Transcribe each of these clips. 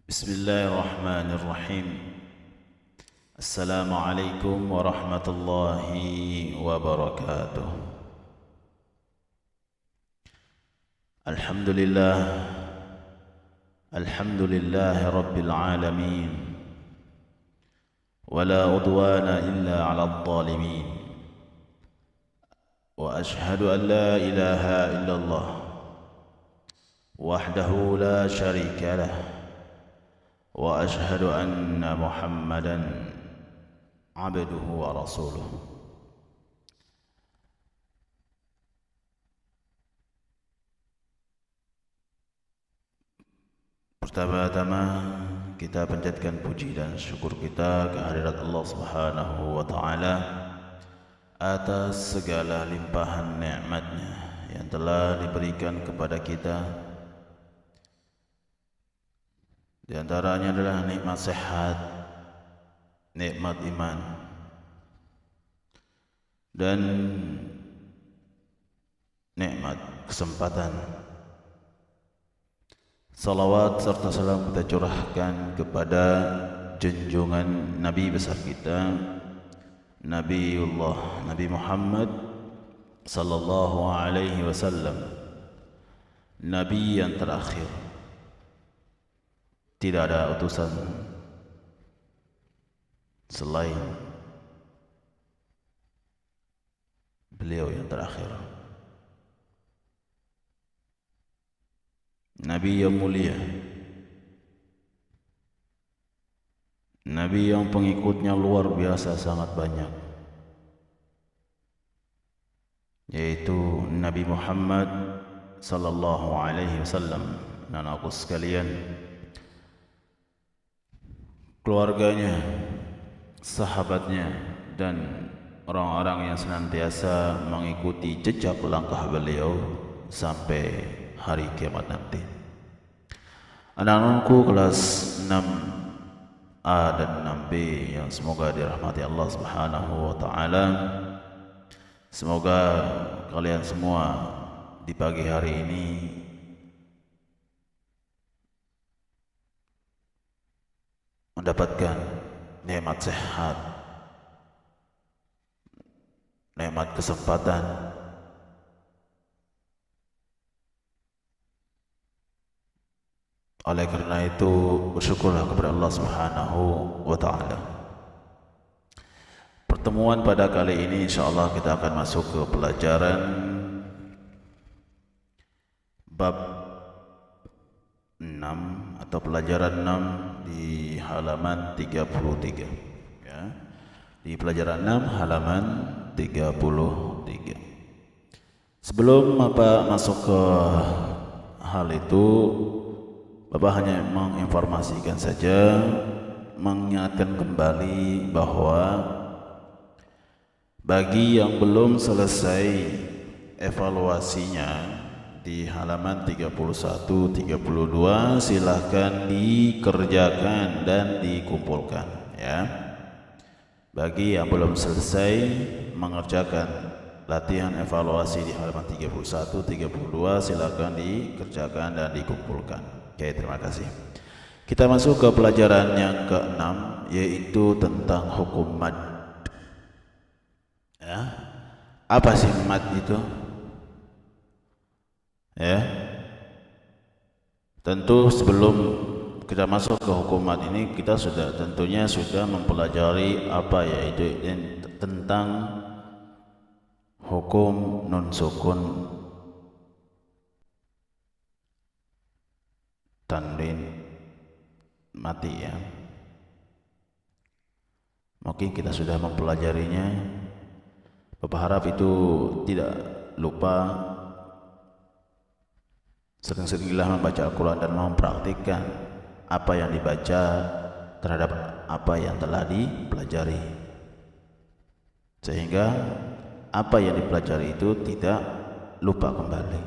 بسم الله الرحمن الرحيم. السلام عليكم ورحمة الله وبركاته. الحمد لله الحمد لله رب العالمين، ولا عدوان إلا على الظالمين، وأشهد أن لا إله إلا الله وحده لا شريك له، وأشهد أن محمدًا عبده ورسوله. Pertama-tama kita panjatkan puji dan syukur kita kehadirat Allah Subhanahu wa taala atas segala limpahan nikmat-Nya yang telah diberikan kepada kita. Di antaranya adalah nikmat sehat, nikmat iman, dan nikmat kesempatan. Salawat serta salam kita curahkan kepada junjungan Nabi besar kita, Nabiullah Nabi Muhammad sallallahu alaihi wasallam, Nabi yang terakhir. Tidak ada utusan selain beliau yang terakhir. Nabi yang mulia, Nabi yang pengikutnya luar biasa sangat banyak, yaitu Nabi Muhammad sallallahu alaihi wasallam. Anakku sekalian, keluarganya, sahabatnya, dan orang-orang yang senantiasa mengikuti jejak langkah beliau sampai hari kiamat nanti. Anak-anakku kelas 6A dan 6B yang semoga dirahmati Allah Subhanahu wa taala. Semoga kalian semua di pagi hari ini mendapatkan nikmat sehat, nikmat kesempatan. Oleh karena itu, bersyukurlah kepada Allah Subhanahu wa taala. Pertemuan pada kali ini insyaallah kita akan masuk ke pelajaran bab 6 atau pelajaran 6 di halaman 33 ya. Di pelajaran 6 halaman 33. Sebelum Bapak masuk ke hal itu, Bapak hanya menginformasikan saja, mengingatkan kembali bahwa bagi yang belum selesai evaluasinya di halaman 31, 32 silahkan dikerjakan dan dikumpulkan ya. Bagi yang belum selesai mengerjakan latihan evaluasi di halaman 31, 32 silahkan dikerjakan dan dikumpulkan. Oke, terima kasih. Kita masuk ke pelajaran yang ke-6, yaitu tentang hukum mad. Ya. Apa sih mad itu? Ya. Tentu sebelum kita masuk ke hukum mad ini, kita tentunya sudah mempelajari apa yaitu tentang hukum nun sukun, tanwin mati ya. Mungkin kita sudah mempelajarinya. Bapak harap itu tidak lupa. Sering-seringlah membaca Al-Quran dan mempraktikkan apa yang dibaca terhadap apa yang telah dipelajari, sehingga apa yang dipelajari itu tidak lupa kembali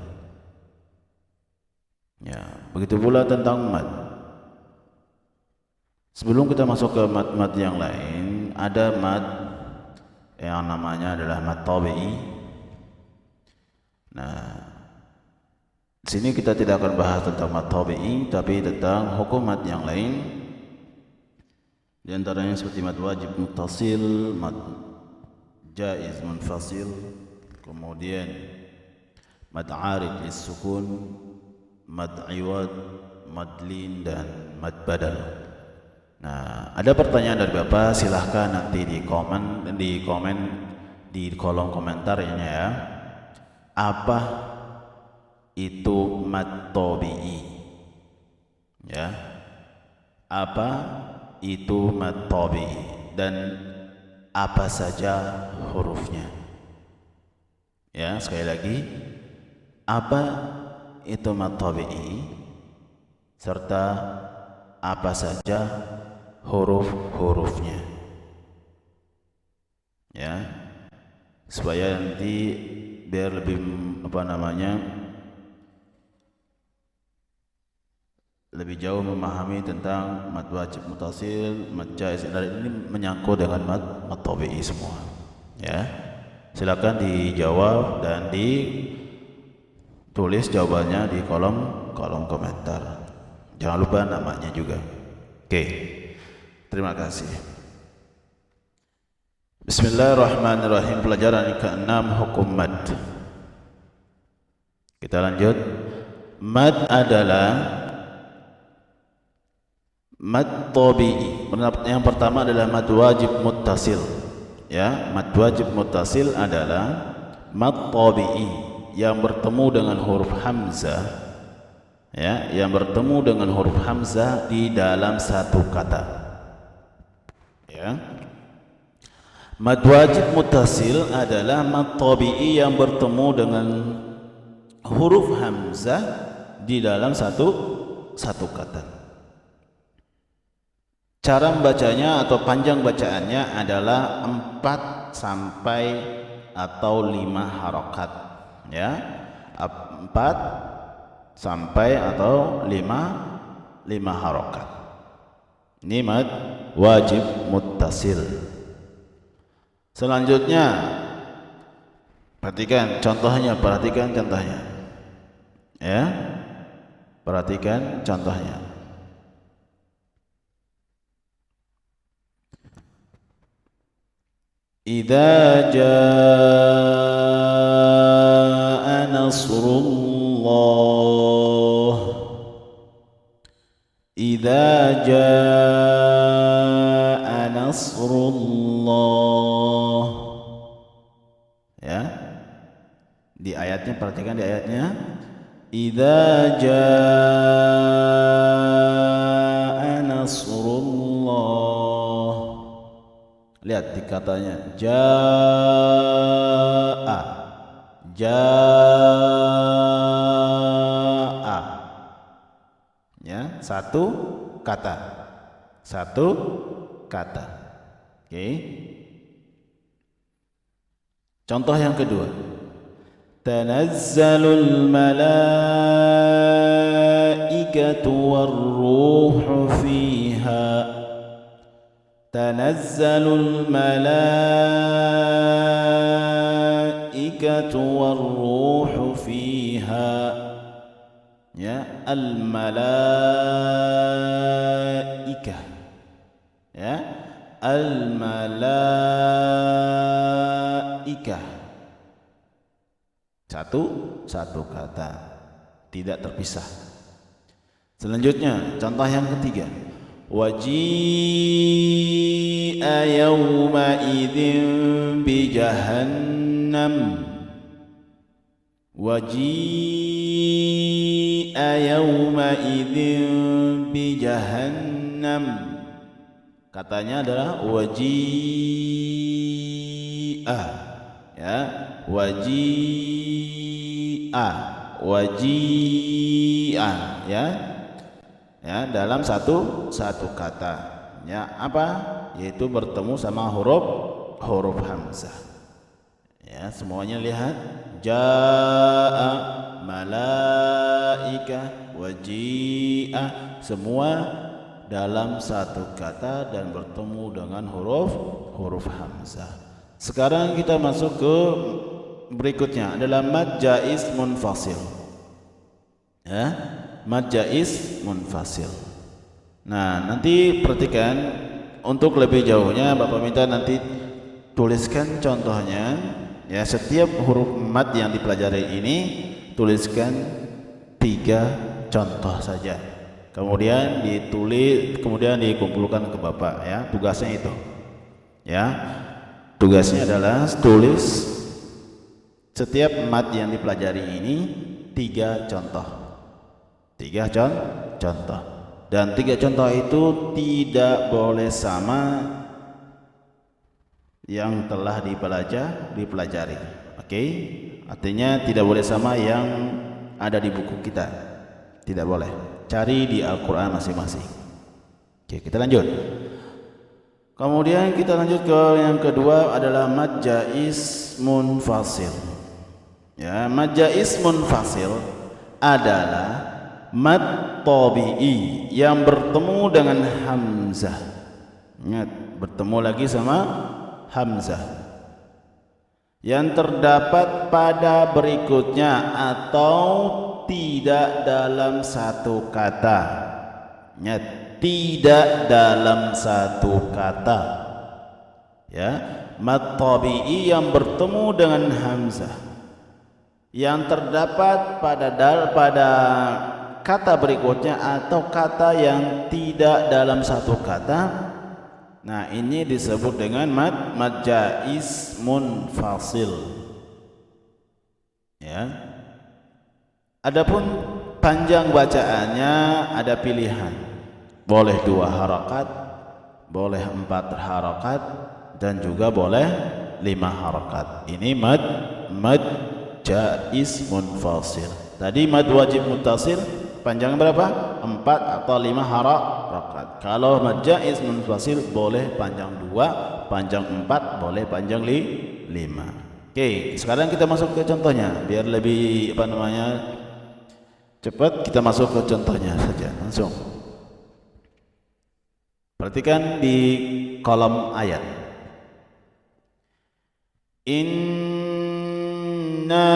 ya. Begitu pula tentang mad. Sebelum kita masuk ke mad-mad yang lain, ada mad yang namanya adalah mad tabi'i. Nah, Sini kita tidak akan bahas tentang mad tabi'i, tapi tentang hukum mad yang lain. Di antaranya seperti mad wajib muttasil, mad jaiz munfasil, kemudian mad arid lis-sukun, mad iwad, mad lin, dan mad badal. Nah, ada pertanyaan dari Bapak, silahkan nanti di komen di kolom komentarnya ya. Apa itu mad tabi'i? Ya. Apa itu mad tabi'i dan apa saja hurufnya? Ya, sekali lagi, apa itu mad tabi'i serta apa saja huruf-hurufnya, ya, supaya nanti biar lebih lebih jauh memahami tentang mad wajib muttasil, mad jaiz, dan ini menyangkut dengan mad tabi'i semua, ya. Silakan dijawab dan ditulis jawabannya di kolom komentar. Jangan lupa namanya juga. Oke. Terima kasih. Bismillahirrahmanirrahim. Pelajaran ke-6, hukum mad. Kita lanjut. Mad adalah mad tabi'i. Yang pertama adalah mad wajib muttasil. Ya, mad wajib muttasil adalah mad tabi'i yang bertemu dengan huruf hamzah. Ya, yang bertemu dengan huruf hamzah di dalam satu kata. Ya. Mad wajib muttasil adalah mad tabi'i yang bertemu dengan huruf hamzah di dalam satu kata. Cara membacanya atau panjang bacaannya adalah 4 sampai atau 5 harokat. Ya, 4 sampai atau 5 harokat. Ini mad wajib muttasil. Selanjutnya, perhatikan contohnya. Ya, perhatikan contohnya. Idza jaa nasrullah. Idza jaa nasrullah. Ya. Di ayatnya, perhatikan di ayatnya. Idza jaa nasrullah. Lihat di katanya jaa. Jaa. Ya, satu kata. Oke. Contoh yang kedua. Tanazzalul malaikatu warruhu fiha. Tanazzalul malaikatu warruhu fiha. Ya, al-malaikah. Ya, al-malaikah. Satu kata, tidak terpisah. Selanjutnya, contoh yang ketiga. Waji'a yawma idzin bi jahannam. Waji'a yawma idzin bi jahannam. Katanya adalah waji'a. Ya, waji'a, ya. Ya, dalam satu kata. Ya, apa? Yaitu bertemu sama huruf hamzah. Ya, semuanya lihat. Jaa, malaika, waji'a, semua dalam satu kata dan bertemu dengan huruf hamzah. Sekarang kita masuk ke berikutnya adalah mad jaiz munfasil. Ya, mad jaiz munfasil. Nah, nanti perhatikan untuk lebih jauhnya Bapak minta nanti tuliskan contohnya. Ya, setiap huruf mad yang dipelajari ini tuliskan 3 contoh saja. Kemudian ditulis, kemudian dikumpulkan ke Bapak ya. Tugasnya itu. Ya. Tugasnya adalah tulis setiap mad yang dipelajari ini 3 contoh. 3 contoh. Dan 3 contoh itu tidak boleh sama yang telah dipelajari. Oke? Artinya tidak boleh sama yang ada di buku kita. Tidak boleh. Cari di Al-Qur'an masing-masing. Oke, kita lanjut. Kemudian kita lanjut ke yang kedua adalah mad jaiz munfasil. Ya, mad jaiz munfasil adalah mad tabi'i yang bertemu dengan hamzah. Ingat, bertemu lagi sama hamzah yang terdapat pada berikutnya atau tidak dalam satu kata. Ingat, tidak dalam satu kata. Ya, mad tabi'i yang bertemu dengan hamzah yang terdapat pada kata berikutnya atau kata yang tidak dalam satu kata. Nah, ini disebut dengan mad jaiz munfasil. Ya. Adapun panjang bacaannya ada pilihan. Boleh 2 harakat, boleh 4 harakat, dan juga boleh 5 harakat. Ini mad jaiz munfasil. Tadi mad wajib muttasil panjangnya berapa? 4 atau 5 harakat. Kalau mad jaiz munfasil boleh panjang 2, panjang 4, boleh panjang 5. Oke, sekarang kita masuk ke contohnya biar lebih cepat. Kita masuk ke contohnya saja langsung. Perhatikan di kolom ayat. Inna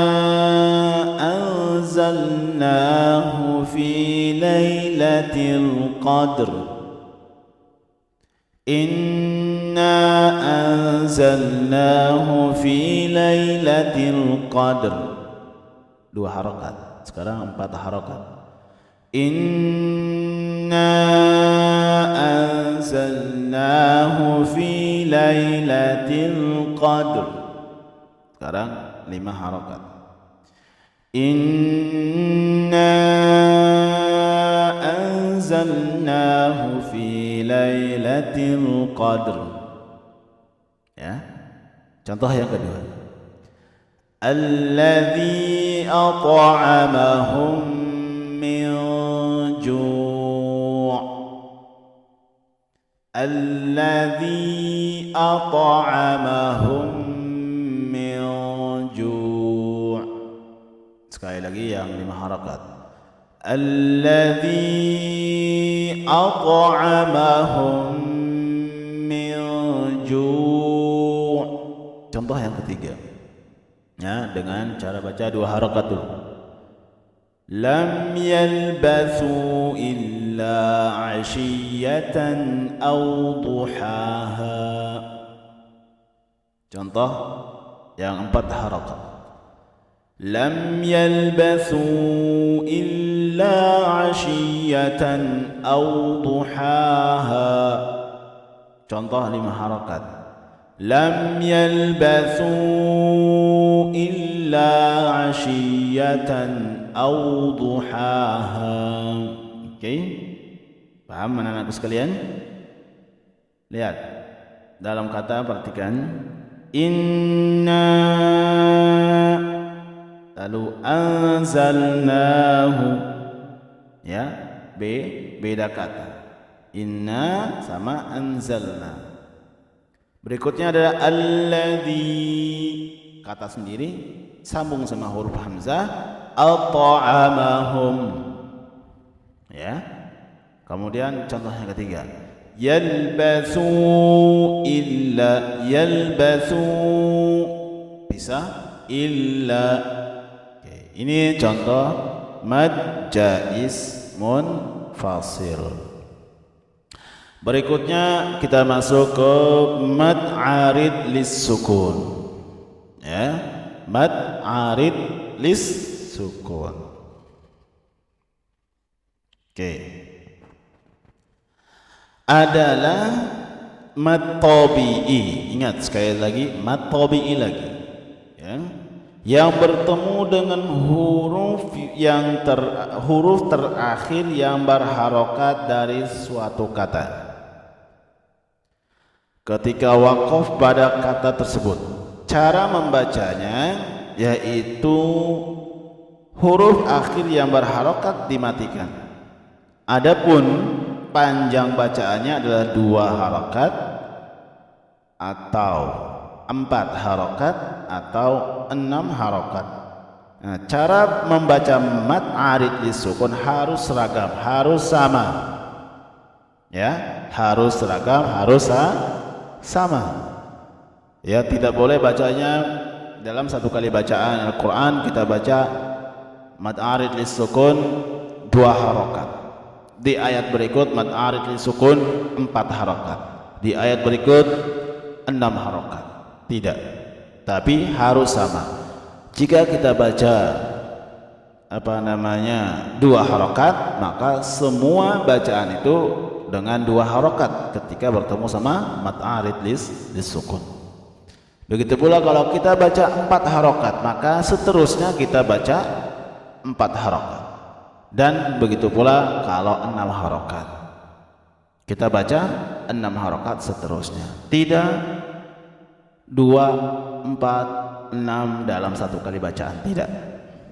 anzalnahu fi lailatul qadr. Inna anzalnahu fi lailatul qadr. 2 harakat. Sekarang 4 harakat. Inna anzalnahu fi lailatul qadr. Sekarang 5 harakat. Inna anzalnahu fi lailatul qadr. Ya. Contoh yang kedua. Alladzi at'amahum min ju'. Alladzi at'amahum min ju'. Sekali lagi yang 5 harakat. Alladzi at'amahum min ju'. Contoh yang ketiga. Ya, dengan cara baca 2 harakat dulu. Lam yalbathu illa 'ashiyatan aw duhaha. Contoh yang 4 harakat. Lam yalbathu illa 'ashiyatan aw duhaha. Contoh 5 harakat. Lam yalbathu illa 'ashiyatan aw duhaha. Oke. Paham anak-anakku sekalian? Lihat. Dalam kata perhatikan. Inna, lalu anzalnahu. Ya, beda kata. Inna sama anzalna. Berikutnya adalah alladzi, kata sendiri sambung sama huruf hamzah, at'amahum. Ya. Kemudian contoh yang ketiga, yalbathu illa, yalbathu bisa illa. Oke, ini contoh mad jaiz munfasil. Berikutnya kita masuk ke mad arid lis sukun. Ya, mad arid lis sukun. Oke. Adalah mad tabi'i. Ingat sekali lagi, mad tabi'i lagi. Ya. Yang bertemu dengan huruf terakhir yang berharokat dari suatu kata. Ketika waqaf pada kata tersebut, cara membacanya yaitu huruf akhir yang berharokat dimatikan. Adapun panjang bacaannya adalah 2 harokat atau 4 harokat atau 6 harokat. Nah, cara membaca mad arid lis sukun harus seragam, harus sama. Ya, harus seragam, harus sama. Ya, tidak boleh bacanya dalam satu kali bacaan Al-Quran kita baca mad arid lis sukun 2 harokat. Di ayat berikut mad arid lis sukun 4 harokat. Di ayat berikut 6 harokat. Tidak, tapi harus sama. Jika kita baca 2 harokat, maka semua bacaan itu dengan 2 harokat ketika bertemu sama mad arid lis sukun. Begitu pula kalau kita baca 4 harokat, maka seterusnya kita baca 4 harokat. Dan begitu pula kalau 6 harokat, kita baca 6 harokat seterusnya. Tidak 2, 4, 6 dalam satu kali bacaan, tidak.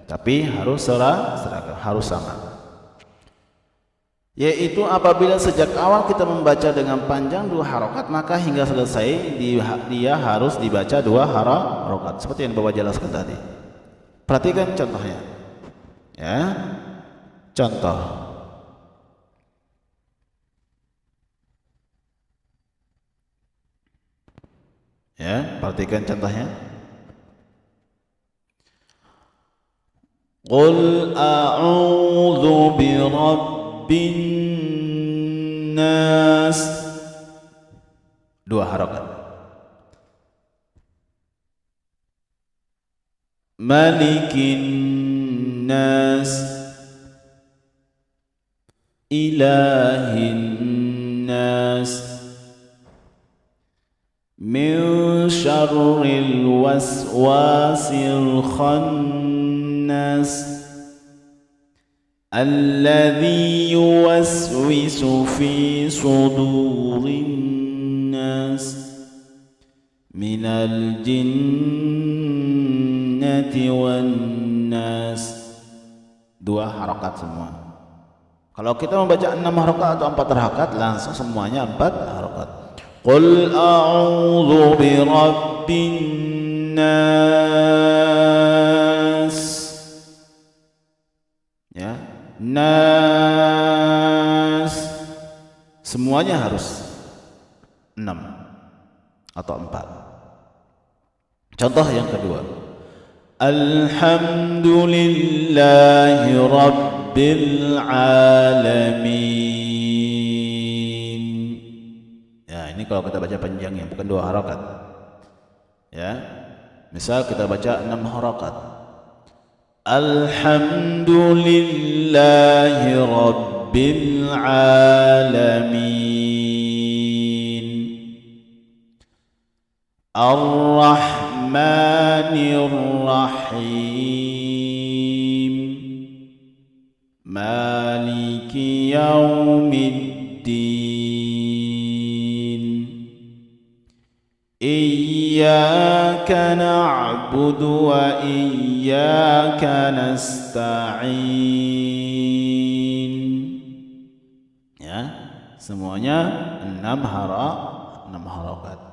Tapi harus seragam, harus sama. Yaitu apabila sejak awal kita membaca dengan panjang 2 harokat, maka hingga selesai dia harus dibaca 2 harokat, seperti yang Bapak jelaskan tadi. Perhatikan contohnya. Ya, contoh. Ya, perhatikan contohnya. Qul a'udzu birabbin nas. 2 harokat. Malikin nas, ilahin nas, min syarril waswasil khannas, alladzi yuwaswisu fi sudurin nas, minal jinnati wan nas. 2 harokat semua. Kalau kita membaca 6 harokat atau 4 harokat, langsung semuanya 4 harokat. Qul a'udzu birabbin nas. Ya, nas. Semuanya harus 6 atau 4. Contoh yang kedua. Alhamdulillahi rabbil alamin. Ya, ini kalau kita baca panjangnya, bukan 2 harokat. Ya, misal kita baca 6 harokat. Alhamdulillahi rabbil alamin. Ar-Rahmanir Rahim. Maliki yaumiddin. Iyyaka na'budu wa iyyaka nasta'in. Ya, semuanya 6 harokat.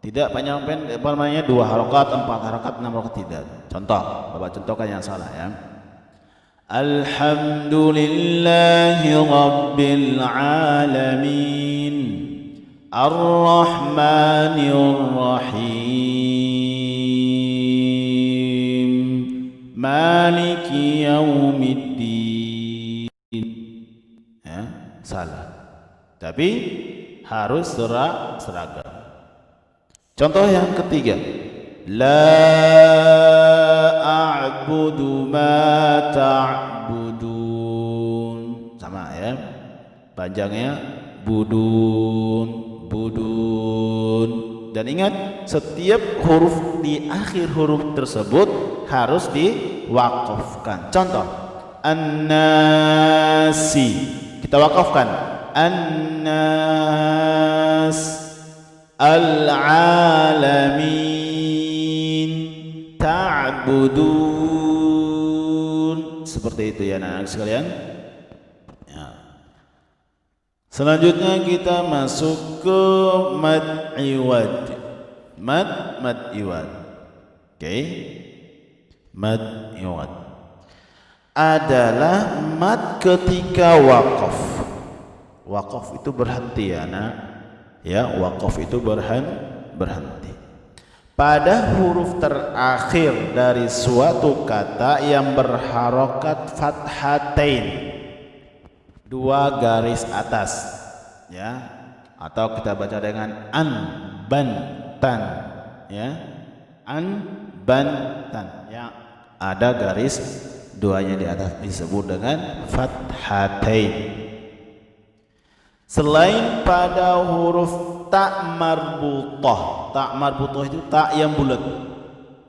Tidak panjang pendek, namanya 2 harokat, 4 harokat, 6 harokat, tidak. Contoh, Bapak contohkan yang salah ya. Alhamdulillahi rabbil alamin. Ar-Rahmanir Rahim. Maliki yaumiddin. salah. Tapi harus seragam. Contoh yang ketiga, la a'budu ma ta'budun. Sama ya. Panjangnya budun, budun. Dan ingat, setiap huruf di akhir huruf tersebut harus diwakafkan. Contoh, an-nasi. Kita wakafkan. An-nas, al-alamin, ta'budun. Seperti itu ya anak-anak sekalian. Ya. Selanjutnya kita masuk ke mad iwad. Mad iwad. Oke. Mad iwad adalah mad ketika waqaf. Waqaf itu berhenti ya nak. Ya, waqaf itu berhenti. Pada huruf terakhir dari suatu kata yang berharokat fathatain, 2 garis atas, ya, atau kita baca dengan an, ban, tan, ya, an, ban, tan, ya, ada garis 2-nya di atas disebut dengan fathatain. Selain pada huruf ta marbutah. Ta marbutah itu ta yang bulat.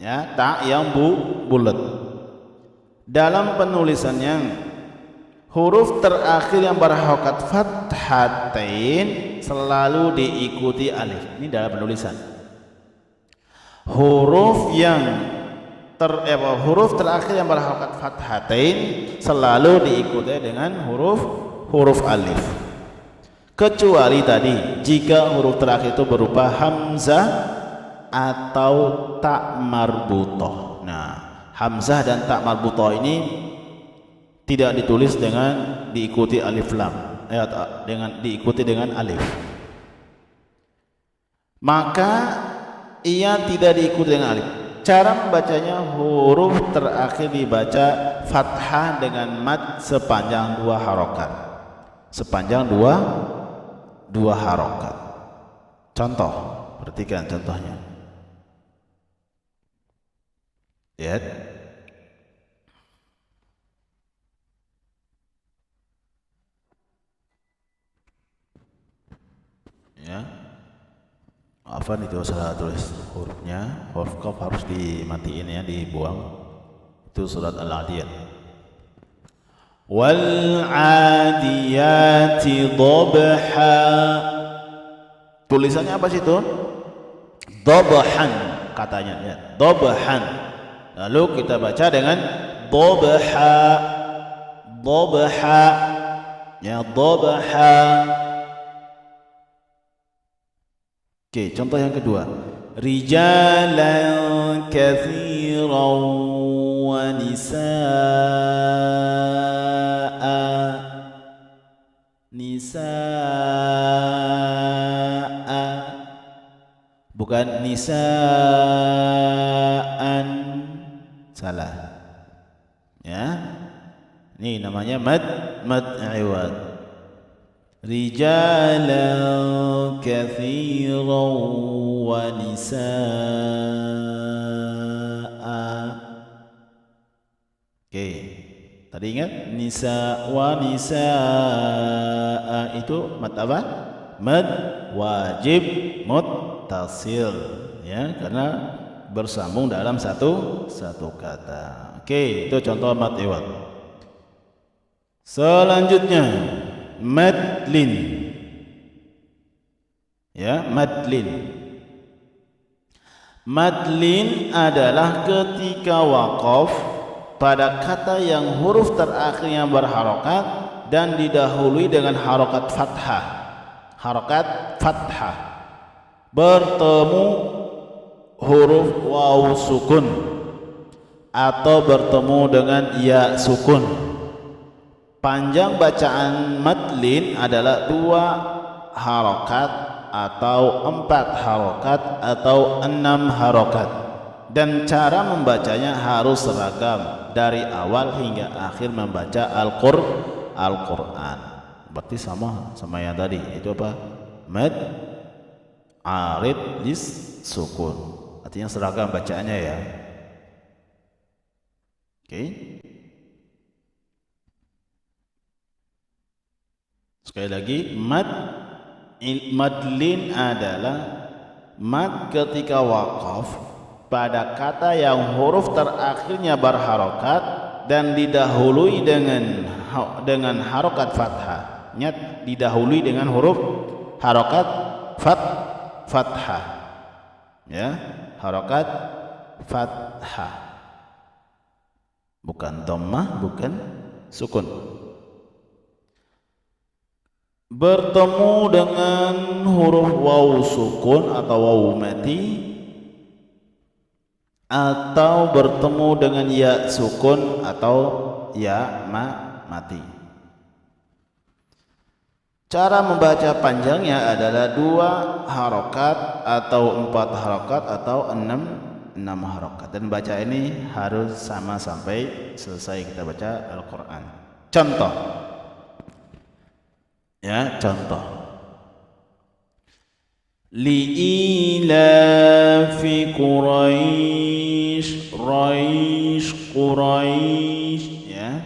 Ya, ta yang bulat. Dalam penulisannya huruf terakhir yang berharokat fathatain selalu diikuti alif. Ini dalam penulisan. Huruf terakhir yang berharokat fathatain selalu diikuti dengan huruf alif. Kecuali tadi jika huruf terakhir itu berupa hamzah atau ta marbutah. Nah, hamzah dan ta marbutah ini tidak ditulis dengan diikuti alif lam, diikuti dengan alif. Maka ia tidak diikuti dengan alif. Cara membacanya, huruf terakhir dibaca fathah dengan mad sepanjang 2 harokat. Sepanjang dua harokat. Contoh, perhatikan contohnya. Lihat. Ya. Afan itu salah tulis hurufnya. Huruf qaf harus dimatiin ya, dibuang. Itu surat Al-Adiyat. Wal adiyati dhabha. Tulisannya apa sih itu? Dhabhan katanya ya. Dhabhan. Lalu kita baca dengan dhabha. Dhabha. Ya, dhabha. Oke, contoh yang kedua. Rijalan katsiran wa nisaa, bukan nisaan, salah ya. Ini namanya mad iwad. Rijalan katsiran wa nisaa. Oke. Tadi ingat nisa wa nisaa itu mad apa? Mad wajib muttasil ya, karena bersambung dalam satu kata. Oke, itu contoh mad iwad. Selanjutnya madlin. Ya, madlin. Madlin adalah ketika waqaf pada kata yang huruf terakhir yang berharokat dan didahului dengan harokat fathah. Harokat fathah bertemu huruf waw sukun atau bertemu dengan ya sukun. Panjang bacaan madlin adalah 2 harokat atau 4 harokat atau 6 harokat. Dan cara membacanya harus seragam dari awal hingga akhir membaca Al-Qur'an. berarti sama yang tadi. Itu apa? Mad arid lis sukun. Artinya seragam bacaannya ya. Oke. Sekali lagi, madlin adalah mad ketika waqaf pada kata yang huruf terakhirnya berharokat dan didahului dengan harokat fathah. Ingat, didahului dengan huruf harokat fathah. Ya, harokat fathah. Bukan dhammah, bukan sukun. Bertemu dengan huruf waw sukun atau waw mati, atau bertemu dengan ya sukun atau ya mati. Cara membaca panjangnya adalah 2 harokat atau 4 harokat atau 6 harokat, dan baca ini harus sama sampai selesai kita baca Al-Quran. Contoh ya, contoh li'ilafi Quraisy ya.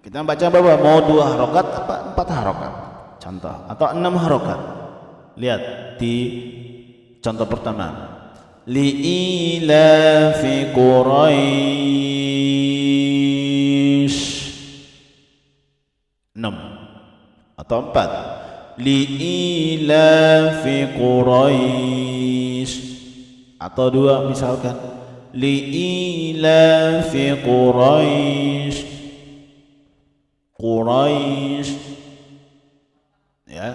Kita baca berapa? Mau 2 harokat apa 4 harokat? Contoh, atau 6 harokat. Lihat di contoh pertama, li'ilafi Quraisy 6 atau 4, li'ilafi Quraisy, atau 2 misalkan, li'ilafi Quraisy ya,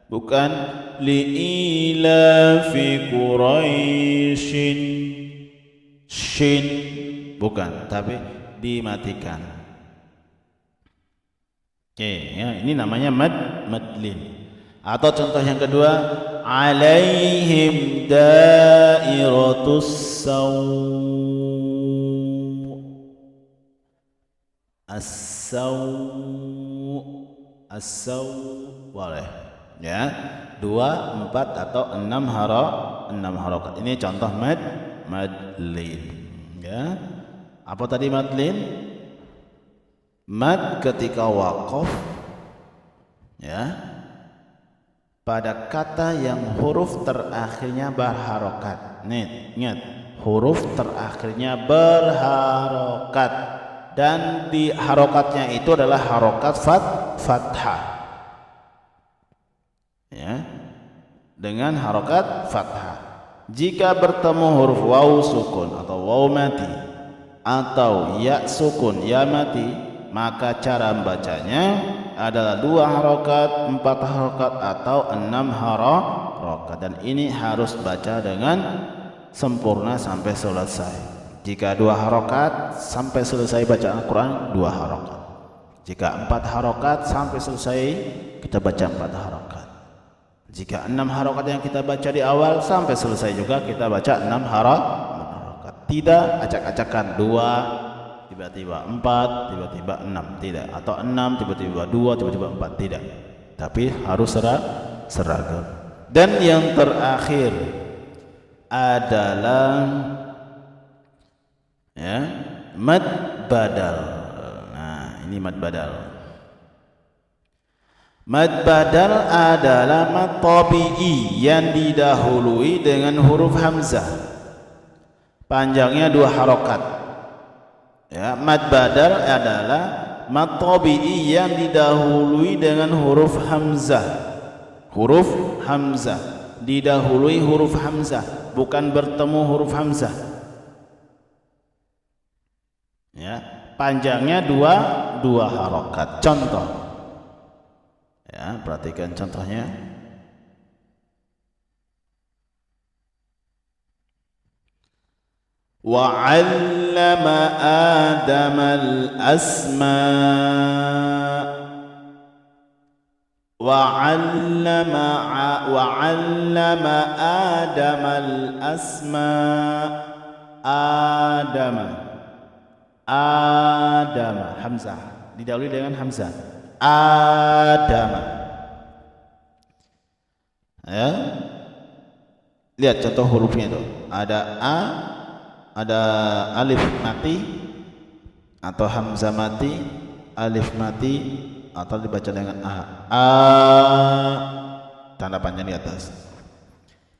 bukan li'ilafi Quraisyin shin, bukan, tapi dimatikan. Oke ya, ini namanya madlin. Atau contoh yang kedua, alaihim dairatus as-saw boleh ya, 2, 4 atau 6 harokat. Ini contoh madlin ya. Apa tadi madlin? Mad ketika waqaf ya, pada kata yang huruf terakhirnya berharokat. Ingat, huruf terakhirnya berharokat, dan di harokatnya itu adalah harokat fathah ya, dengan harokat fathah. Jika bertemu huruf waw sukun atau waw mati atau ya sukun ya mati, maka cara membacanya adalah 2 harokat, 4 harokat atau 6 harokat, dan ini harus baca dengan sempurna sampai selesai. Jika 2 harokat sampai selesai baca Al-Quran 2 harokat. Jika 4 harokat sampai selesai kita baca 4 harokat. Jika 6 harokat yang kita baca di awal sampai selesai juga kita baca 6 harokat. Tidak acak-acakan 2 tiba-tiba 4, tiba-tiba 6, tidak, atau 6 tiba-tiba 2, tiba-tiba 4, tidak, tapi harus seragam. Dan yang terakhir adalah ya, mad badal. Nah, ini mad badal. Mad badal adalah mad tabi'i yang didahului dengan huruf hamzah, panjangnya 2 harokat. Ya, mad badal adalah mad tabi'i yang didahului dengan huruf hamzah. Huruf hamzah didahului huruf hamzah, bukan bertemu huruf hamzah. Ya, panjangnya 2 harokat. Contoh. Ya, perhatikan contohnya. وعلم آدم الأسماء وعلم آدم الأسماء آدم hamzah didahului dengan hamzah. Adama. Ya, lihat contoh hurufnya itu. Ada a, ada alif mati atau hamzah mati, alif mati atau dibaca dengan a. Tanda panjang di atas.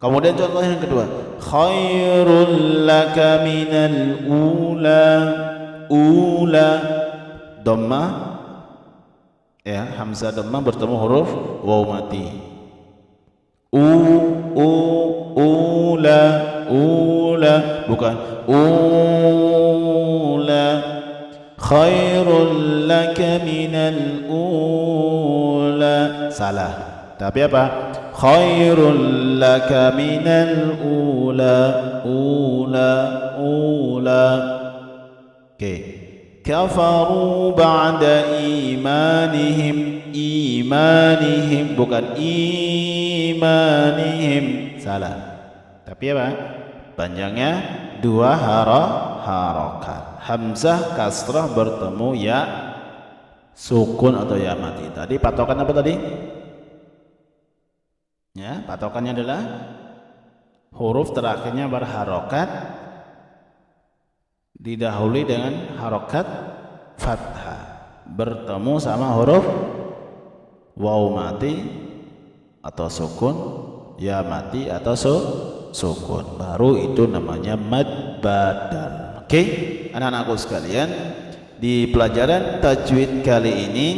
Kemudian contoh yang kedua, khairul laka minal ula. Ula dhammah, ya, hamzah dhammah bertemu huruf waw mati. Ula bukan ula. Khairul laka minal ula, salah. Tapi apa? Khairul laka minal ula. Oke. Kafaru ba'da imanihim. Imanihim bukan imanihim, salah. Tapi apa? Panjangnya dua harokat. Hamzah kasrah bertemu ya sukun atau ya mati. Tadi patokan apa tadi? Ya, patokannya adalah huruf terakhirnya berharokat didahului dengan harokat fathah bertemu sama huruf waw mati atau sukun, ya mati atau sukun, baru itu namanya mad badal. Oke, anak-anakku sekalian, di pelajaran tajwid kali ini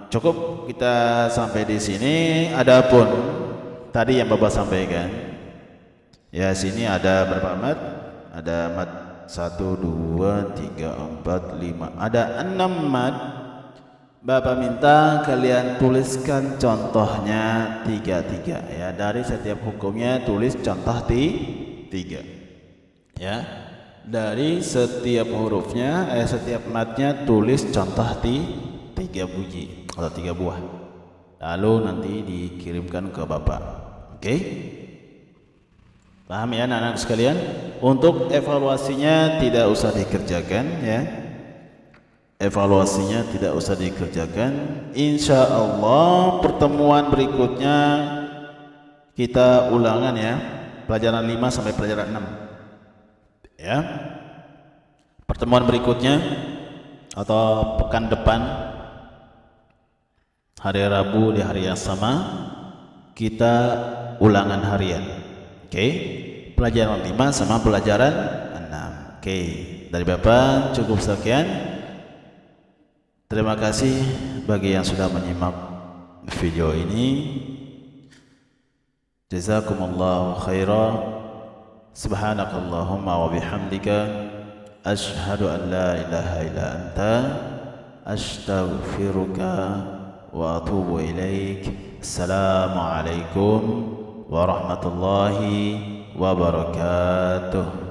cukup kita sampai di sini. Adapun tadi yang Bapak sampaikan, ya sini ada berapa mat? Ada mat 1, 2, 3, 4, 5. Ada 6 mat. Bapak minta kalian tuliskan contohnya 3-3 ya. Dari setiap hukumnya tulis contoh 3. Ya. Dari setiap hurufnya setiap matnya tulis contoh 3 biji atau 3 buah. Lalu nanti dikirimkan ke Bapak. Oke? Paham ya anak-anak sekalian? Untuk evaluasinya tidak usah dikerjakan ya. Evaluasinya tidak usah dikerjakan. Insya Allah pertemuan berikutnya kita ulangan ya. Pelajaran 5 sampai pelajaran 6 ya. Pertemuan berikutnya atau pekan depan hari Rabu di hari yang sama kita ulangan harian. Oke, pelajaran 5 sama pelajaran 6. Oke, dari Bapak cukup sekian. Terima kasih bagi yang sudah menyimak video ini. Jazakumullahu khairan. Subhanakallahumma wa bihamdika asyhadu an la ilaha illa anta astaghfiruka wa atubu ilaik. Assalamualaikum warahmatullahi wabarakatuh.